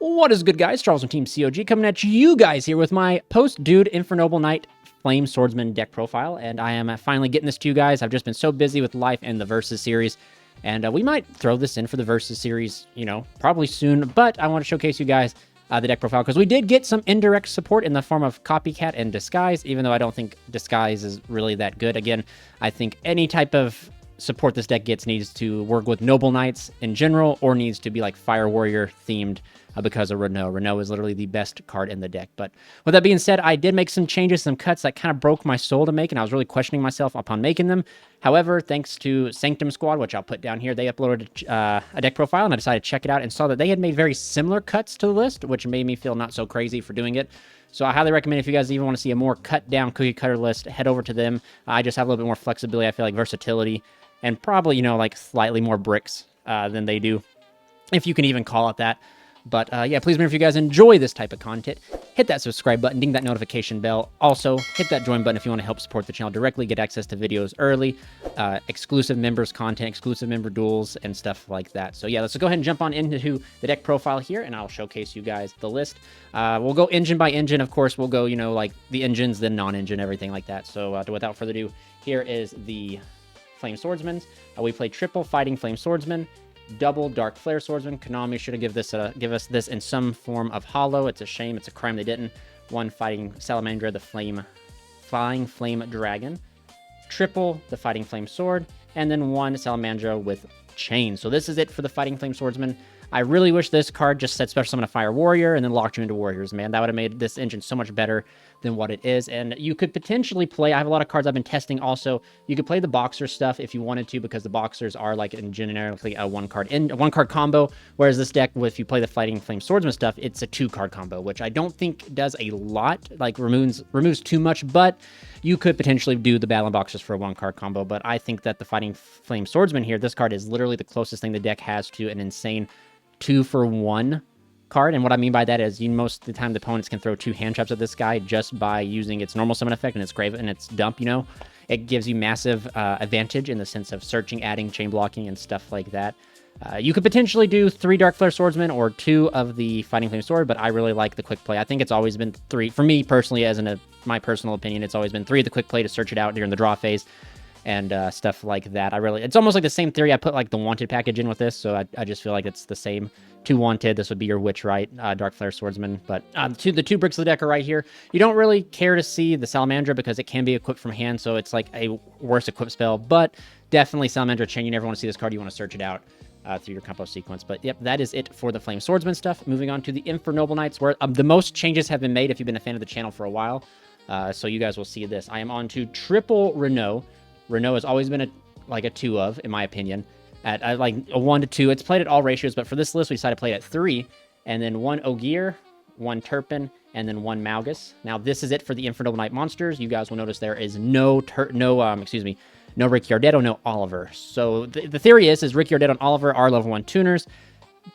What is good, guys? Charles from Team COG coming at you guys here with my post-DOOD Infernoble Knight Flame Swordsman deck profile, and I am finally getting this to you guys. I've just been so busy with life and the Versus series, and we might throw this in for the Versus series, probably soon, but I want to showcase you guys the deck profile, because we did get some indirect support in the form of Copycat and Disguise, even though I don't think Disguise is really that good. Again, I think any type of support this deck gets needs to work with Noble Knights in general, or needs to be like Fire Warrior themed because of Renault. Renault is literally the best card in the deck. But with that being said, I did make some changes, some cuts that kind of broke my soul to make, and I was really questioning myself upon making them. However, thanks to Sanctum Squad, which I'll put down here, they uploaded a deck profile, and I decided to check it out and saw that they had made very similar cuts to the list, which made me feel not so crazy for doing it. So I highly recommend, if you guys even want to see a more cut down cookie cutter list, head over to them. I just have a little bit more flexibility, I feel like versatility, and probably, like slightly more bricks than they do, if you can even call it that. But yeah, please remember, if you guys enjoy this type of content, hit that subscribe button, ding that notification bell. Also, hit that join button if you want to help support the channel directly, get access to videos early, exclusive members content, exclusive member duels, and stuff like that. So yeah, let's go ahead and jump on into the deck profile here, and I'll showcase you guys the list. We'll go engine by engine. Of course, we'll go, like the engines, then non-engine, everything like that. So without further ado, here is the Flame Swordsman. We play triple Fighting Flame Swordsman, double Dark Flare Swordsman. Konami should have give us this in some form of holo. It's a shame. It's a crime they didn't. One Fighting Salamandra, the Flying Flame Dragon. Triple the Fighting Flame Sword. And then one Salamandra with Chain. So this is it for the Fighting Flame Swordsman. I really wish this card just said Special Summon a Fire Warrior and then locked you into Warriors, man. That would have made this engine so much better than what it is. And you could potentially play, I have a lot of cards I've been testing also. You could play the Boxer stuff if you wanted to, because the Boxers are like generically a one card combo, whereas this deck, if you play the Fighting Flame Swordsman stuff, it's a 2-card combo, which I don't think does a lot, like removes too much, but you could potentially do the Battle Boxers for a 1-card combo. But I think that the Fighting Flame Swordsman here, this card is literally the closest thing the deck has to an insane 2-for-1 card. And what I mean by that is, most of the time the opponents can throw 2 hand traps at this guy just by using its normal summon effect and its grave and its dump. It gives you massive advantage in the sense of searching, adding, chain blocking, and stuff like that. You could potentially do 3 Dark Flare Swordsmen or 2 of the Fighting Flame Sword, but I really like the quick play. I think it's always been 3 for me personally, as in my personal opinion. It's always been 3 of the quick play to search it out during the draw phase and stuff like that. It's almost like the same theory. I put like the Wanted package in with this, so I just feel like it's the same. 2 Wanted, this would be your Witch, right? Dark Flare Swordsman. But the 2 bricks of the deck are right here. You don't really care to see the Salamandra because it can be equipped from hand, so it's like a worse equipped spell, but definitely Salamandra Chain. You never want to see this card. You want to search it out through your combo sequence. But yep, that is it for the Flame Swordsman stuff. Moving on to the Infernoble Knights, where the most changes have been made if you've been a fan of the channel for a while. So you guys will see this. I am on to triple Renault. Renault has always been a 2 of, in my opinion, at like a 1 to 2. It's played at all ratios, but for this list, we decided to play it at 3, and then 1 Ogier, 1 Turpin, and then 1 Malgus. Now, this is it for the Infernoble Knight monsters. You guys will notice there is no Ricciardetto, no Oliver. So the theory is Ricciardetto and Oliver are level 1 tuners,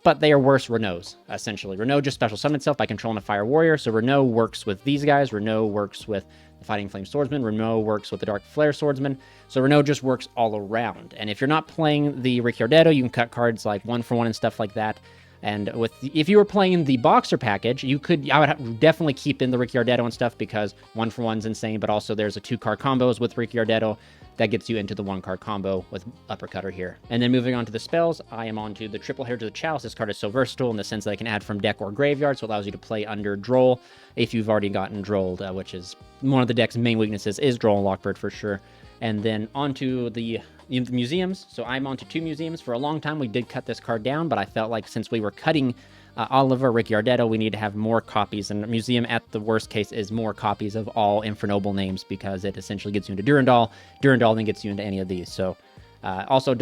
but they are worse Renaults, essentially. Renault just special summon itself by controlling a Fire Warrior, so Renault works with these guys. Renault works with the Fighting Flame Swordsman. Renault works with the Dark Flare Swordsman. So Renault just works all around. And if you're not playing the Ricciardetto, you can cut cards like 1-for-1 and stuff like that. And if you were playing the Boxer package, I would definitely keep in the Ricciardetto and stuff, because 1-for-1's insane, but also there's a 2-card combos with Ricciardetto that gets you into the 1-card combo with Uppercutter here. And then moving on to the spells, I am on to the Triple Heritage of the Chalice. This card is so versatile in the sense that I can add from deck or graveyard, so it allows you to play under Droll if you've already gotten Drolled, which is one of the deck's main weaknesses, is Droll and Lockbird for sure. And then onto the museums. So I'm onto 2 museums. For a long time, we did cut this card down, but I felt like since we were cutting Oliver, Ricciardetto, we need to have more copies. And Museum, at the worst case, is more copies of all Infernoble names, because it essentially gets you into Durandal. Durandal then gets you into any of these. So also,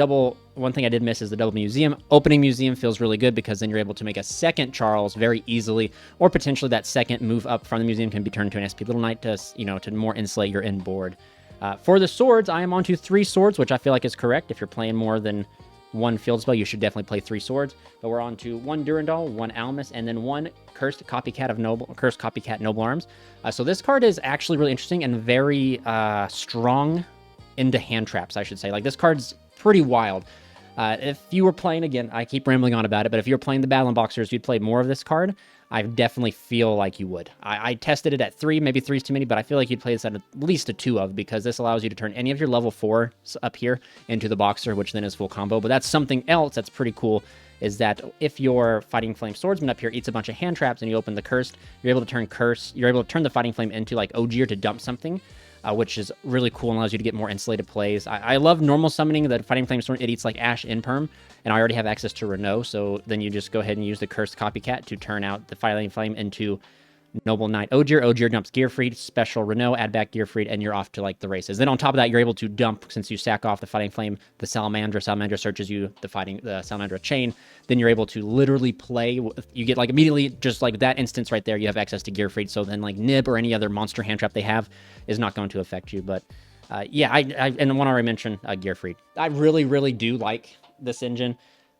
one thing I did miss is the double museum. Opening museum feels really good, because then you're able to make a second Charles very easily, or potentially that second move up from the museum can be turned into an SP Little Knight to, to more insulate your end board. For the swords, I am on to 3 swords, which I feel like is correct. If you're playing more than 1 field spell, you should definitely play 3 swords. But we're on to 1 Durandal, 1 Almus, and then 1 Cursed Copycat Noble Arms. So this card is actually really interesting and very strong into hand traps, I should say. Like, this card's pretty wild. If you were playing, again, I keep rambling on about it, but if you were playing the Battle Boxers, you'd play more of this card. I definitely feel like you would. I tested it at 3, maybe 3's too many, but I feel like you'd play this at least a 2 of, because this allows you to turn any of your level 4 up here into the Boxer, which then is full combo. But that's something else that's pretty cool, is that if your Fighting Flame Swordsman up here eats a bunch of hand traps and you open the Curse, you're able to turn the Fighting Flame into like Ogier to dump something, which is really cool and allows you to get more insulated plays. I love normal summoning the Fighting Flame Sword. It eats like Ash in perm, and I already have access to Renault, so then you just go ahead and use the Cursed Copycat to turn out the Fighting Flame into Noble Knight Ogier. Ogier dumps Gearfried, special Renault, add back Gearfried, and you're off to like the races. Then on top of that, you're able to dump, since you sack off the Fighting Flame, the Salamandra. Salamandra searches you the Salamandra chain. Then you're able to literally play. You get like immediately, just like that instance right there, you have access to Gearfried. So then like Nib or any other monster hand trap they have is not going to affect you. But yeah, and the one I already mentioned, Gearfried. I really, really do like this engine.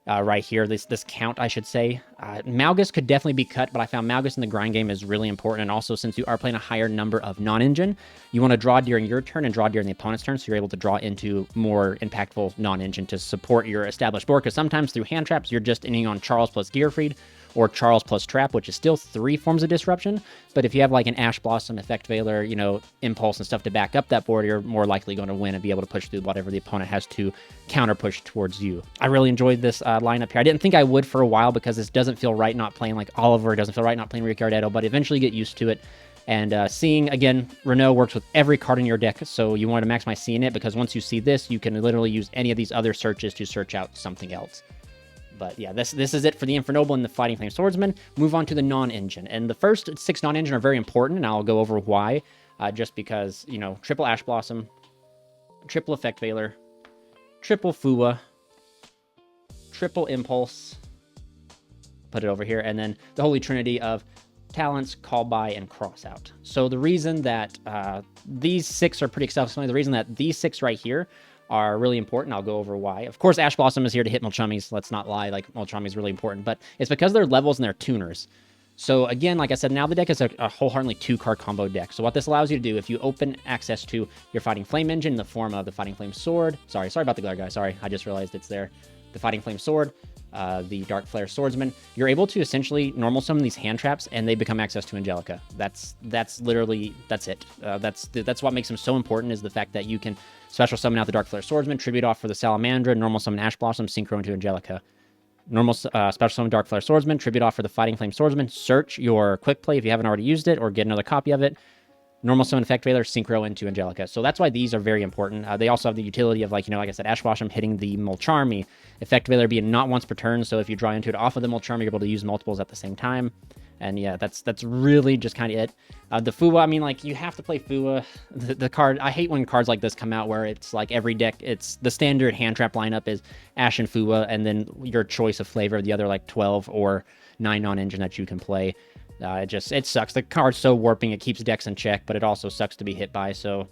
Right here, this count, I should say. Malgus could definitely be cut, but I found Malgus in the grind game is really important, and also since you are playing a higher number of non-engine, you want to draw during your turn and draw during the opponent's turn, so you're able to draw into more impactful non-engine to support your established board, because sometimes through hand traps, you're just ending on Charles plus Gearfried, or Charles plus Trap, which is still 3 forms of disruption, but if you have like an Ash Blossom, Effect Veiler, you know, Impulse and stuff to back up that board, you're more likely going to win and be able to push through whatever the opponent has to counter push towards you. I really enjoyed this lineup here. I didn't think I would for a while, because this doesn't feel right not playing like Oliver, it doesn't feel right not playing Ricardetto, but eventually you get used to it. And seeing, again, Renault works with every card in your deck, so you want to maximize seeing it, because once you see this, you can literally use any of these other searches to search out something else. But yeah, this is it for the Infernoble and the Fighting Flame Swordsman. Move on to the non-engine. And the first 6 non-engine are very important, and I'll go over why. Just because, you know, triple Ash Blossom, triple Effect Veiler, triple Fua, triple Impulse, put it over here, and then the Holy Trinity of Talents, Call By, and Cross Out. So the reason that these 6 are pretty self-explanatory, the reason that these 6 right here are really important, I'll go over why. Of course, Ash Blossom is here to hit Mulchummies. Let's not lie, like, Mulchummy is really important, but it's because they're levels and they're tuners. So again, like I said, now the deck is a wholeheartedly 2-card combo deck. So what this allows you to do, if you open access to your Fighting Flame engine in the form of the Fighting Flame Sword, sorry about the glare, guys, sorry, I just realized it's there, the Fighting Flame Sword, the Dark Flare Swordsman, you're able to essentially normal summon these hand traps, and they become access to Angelica. That's literally, that's it. That's what makes them so important, is the fact that you can special summon out the Dark Flare Swordsman, tribute off for the Salamandra, normal summon Ash Blossom, synchro into Angelica. Normal special summon Dark Flare Swordsman, tribute off for the Fighting Flame Swordsman, search your quick play if you haven't already used it, or get another copy of it. Normal summon Effect Veiler, synchro into Angelica. So that's why these are very important. They also have the utility of, like, you know, like I said, Ash Blossom hitting the Mulcharmy, Effect Veiler being not once per turn, so if you draw into it off of the Mulcharmy, you're able to use multiples at the same time. And yeah, that's really just kind of it. The Fua, I mean, like, you have to play Fua. The card, I hate when cards like this come out where it's like every deck, it's the standard hand trap lineup is Ash and Fua, and then your choice of flavor, the other like 12 or 9 non-engine that you can play. It sucks. The card's so warping, it keeps decks in check, but it also sucks to be hit by, so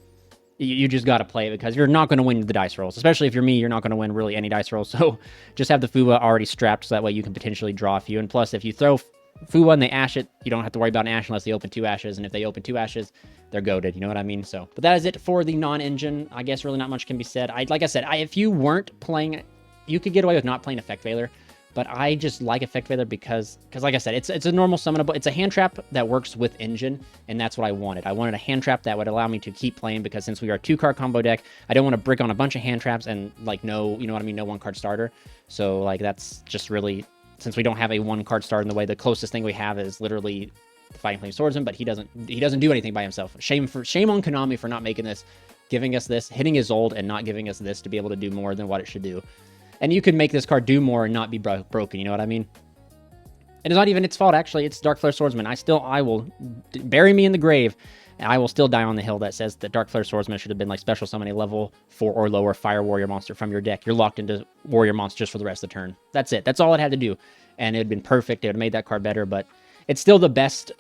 you just got to play it, because you're not going to win the dice rolls. Especially if you're me, you're not going to win really any dice rolls, so just have the Fua already strapped, so that way you can potentially draw a few. And plus, if you throw Fua and they ash it, you don't have to worry about an ash unless they open 2 ashes, and if they open 2 ashes, they're goated, you know what I mean? So, but that is it for the non-engine. I guess really not much can be said. Like I said, if you weren't playing, you could get away with not playing Effect Veiler, but I just like Effect Veiler because like I said, it's a normal summonable, it's a hand trap that works with engine, and that's what I wanted. I wanted a hand trap that would allow me to keep playing, because since we are a 2-card combo deck, I don't want to brick on a bunch of hand traps and, like, no, you know what I mean, no 1-card starter. So, like, that's just really, since we don't have a 1-card starter in the way, the closest thing we have is literally the Fighting Flame Swordsman, but he doesn't do anything by himself. Shame on Konami for not making this, giving us this, hitting his old, and not giving us this to be able to do more than what it should do. And you could make this card do more and not be broken, you know what I mean? And it's not even its fault, actually. It's Dark Flare Swordsman. I will bury me in the grave, and I will still die on the hill that says that Dark Flare Swordsman should have been like special summon a level 4 or lower Fire Warrior monster from your deck. You're locked into Warrior monster just for the rest of the turn. That's it. That's all it had to do. And it would have been perfect. It would have made that card better, but it's still the best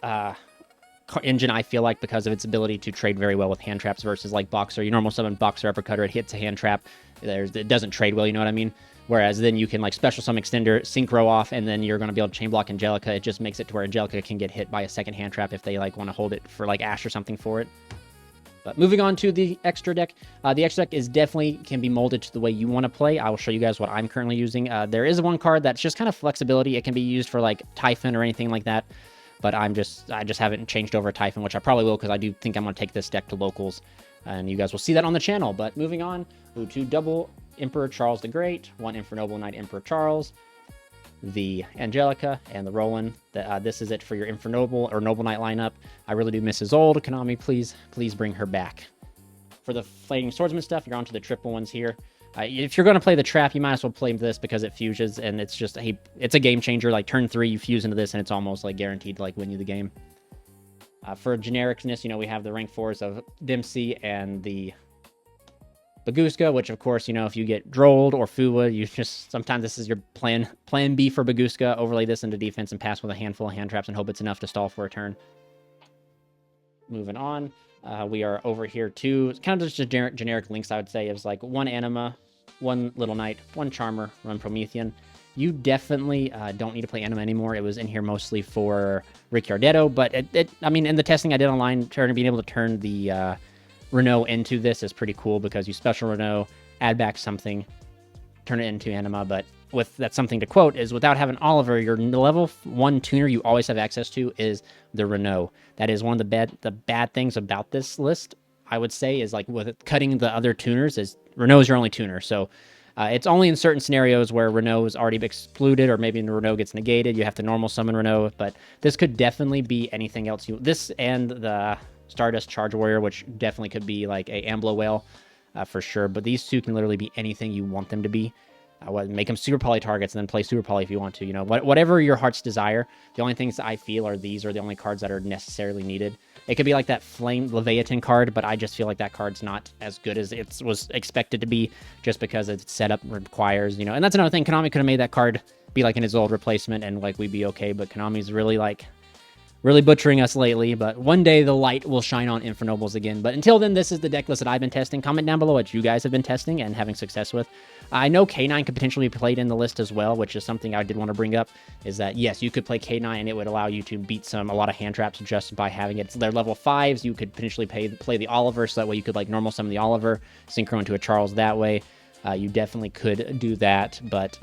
engine, I feel like, because of its ability to trade very well with hand traps versus like Boxer. You normal summon Boxer Uppercutter, it hits a hand trap. It doesn't trade well, you know what I mean? Whereas then you can like special summon Extender, synchro off, and then you're going to be able to chain block Angelica. It just makes it to where Angelica can get hit by a second hand trap if they like want to hold it for like Ash or something for it. But moving on to the extra deck. The extra deck is definitely can be molded to the way you want to play. I will show you guys what I'm currently using. There is one card that's just kind of flexibility. It can be used for like Typhon or anything like that. But I just haven't changed over Typhon, which I probably will because I do think I'm going to take this deck to locals. And you guys will see that on the channel. But moving on, to double Emperor Charles the Great, 1 Infernoble Knight Emperor Charles, the Angelica, and the Roland. This is it for your Infernoble or Noble Knight lineup. I really do miss his old. Konami, please bring her back. For the Flaming Swordsman stuff, you're on to the triple ones here. If you're going to play the trap, you might as well play this because it fuses, and it's just it's a game changer. Like turn 3, you fuse into this, and it's almost like guaranteed to like win you the game. For genericness, we have the rank 4s of Dempsey and the Baguska, which of course, if you get drolled or Fuwa, you just sometimes this is your plan B for Baguska. Overlay this into defense and pass with a handful of hand traps and hope it's enough to stall for a turn. Moving on, we are over here too. It's kind of just generic links, I would say. It's like 1 Anima, 1 Little Knight, 1 Charmer, 1 Promethean. You definitely don't need to play Anima anymore. It was in here mostly for Ricciardetto, but I mean, in the testing I did online, being able to turn the Renault into this is pretty cool because you special Renault, add back something, turn it into Anima. But that's something to quote is without having Oliver, your level 1 tuner you always have access to is the Renault. That is one of the bad things about this list, I would say, is like with cutting the other tuners is Renault is your only tuner. So it's only in certain scenarios where Renault is already excluded or maybe the Renault gets negated. You have to normal summon Renault, but this could definitely be anything else. This and the Stardust Charge Warrior, which definitely could be like a Amblo Whale for sure. But these two can literally be anything you want them to be. Make them super poly targets and then play super poly if you want to. Whatever your heart's desire. The only things I feel are these are the only cards that are necessarily needed. It could be like that Flame Leviathan card, but I just feel like that card's not as good as it was expected to be just because its setup requires, and that's another thing. Konami could have made that card be like in his old replacement and like we'd be okay, but Konami's really butchering us lately, but one day the light will shine on Infernobles again. But until then, this is the deck list that I've been testing. Comment down below what you guys have been testing and having success with. I know K9 could potentially be played in the list as well, which is something I did want to bring up, is that, yes, you could play K9 and it would allow you to beat a lot of hand traps just by having it. They're level 5s. You could potentially play the Oliver, so that way you could like normal summon the Oliver, synchro into a Charles that way. You definitely could do that, but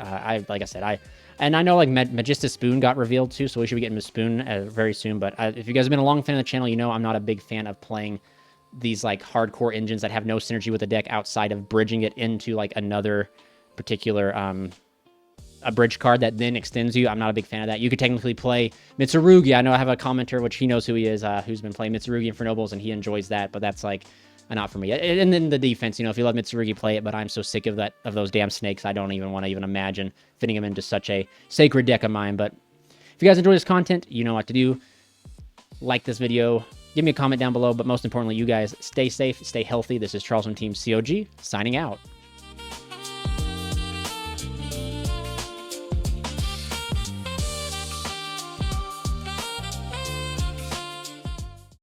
like I said, and I know like Magistus Spoon got revealed too, so we should be getting Spoon very soon. But if you guys have been a long fan of the channel, I'm not a big fan of playing these like hardcore engines that have no synergy with the deck outside of bridging it into like another particular a bridge card that then extends you. I'm not a big fan of that. You could technically play Mitsurugi. I know I have a commenter, which he knows who he is, who's been playing Mitsurugi and Infernobles, and he enjoys that, but that's like not for me. And then the defense, if you love Mitsurugi, play it, but I'm so sick of those damn snakes, I don't even want to imagine fitting them into such a sacred deck of mine. But if you guys enjoy this content, you know what to do. Like this video, give me a comment down below, but most importantly, you guys stay safe, stay healthy. This is Charles from Team COG, signing out.